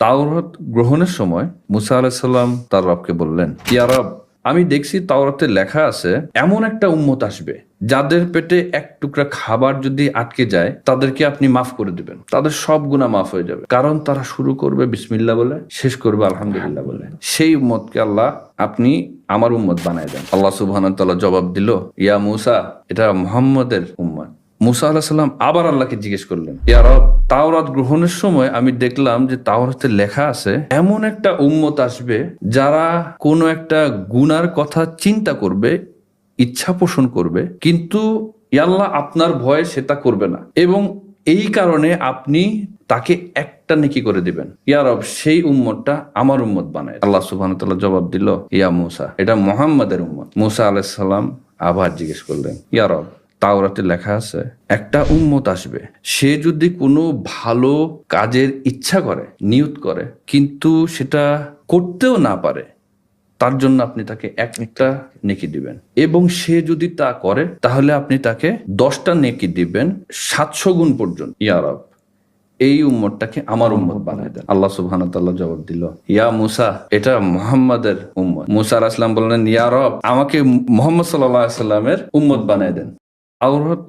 তাওরাত গ্রহণের সময় মুসা আলাইহিস সালাম তার রবকে বললেন, ইয়া রব, আমি দেখছি তাওরাতে লেখা আছে এমন একটা উম্মত আসবে যাদের পেটে এক টুকরা খাবার যদি আটকে যায় তাদেরকে আপনি মাফ করে দিবেন, তাদের সব গুনাহ মাফ হয়ে যাবে, কারণ তারা শুরু করবে বিসমিল্লাহ বলে, শেষ করবে আলহামদুলিল্লাহ বলে। সেই উম্মতকে আল্লাহ আপনি আমার উম্মত বানায় দেন। আল্লাহ সুবহানাহু ওয়া তাআলা জবাব দিল, ইয়া মুসা, এটা মুহাম্মদের উম্মত। মুসা আলাইহিস সালাম আবার আল্লাহকে জিজ্ঞেস করলেন, ইয়া রব, তাওরাত গ্রহণের সময় আমি দেখলাম যে তাওরাতে লেখা আছে এমন একটা উম্মত আসবে যারা কোনো একটা গুনার কথা চিন্তা করবে, ইচ্ছা পোষণ করবে, কিন্তু আল্লাহ আপনার ভয়ে সেটা করবে না, এবং এই কারণে আপনি তাকে একটা নেকি করে দিবেন। ইয়া রব, সেই উম্মতটা আমার উম্মত বানায়। আল্লাহ সুবহানাহু ওয়া তাআলা জবাব দিল, ইয়া মুসা, এটা মুহাম্মাদের উম্মত। মুসা আলাইহিস সালাম আবার জিজ্ঞেস করলেন, ইয়া রব, তাওরাতে লেখা আছে একটা উম্মত আসবে, সে যদি কোনো ভালো কাজের ইচ্ছা করে, নিয়ত করে, কিন্তু সেটা করতেও না পারে, তার জন্য আপনি তাকে একটা নেকি দিবেন, এবং সে যদি তা করে তাহলে আপনি তাকে 10টা নেকি দিবেন 700 গুণ পর্যন্ত। ইয়া রব, এই উম্মতটাকে আমার উম্মত বানায় দেন। আল্লাহ সুবহানাহু ওয়া তাআলা জবাব দিল, ইয়া মুসা, এটা মুহাম্মাদের উম্মত। মুসা আলাইহিস সালাম বললেন, ইয়া রব, আমাকে মুহাম্মদ সাল্লাল্লাহু আলাইহি ওয়াসাল্লামের উম্মত বানায় দেন। তাওরাত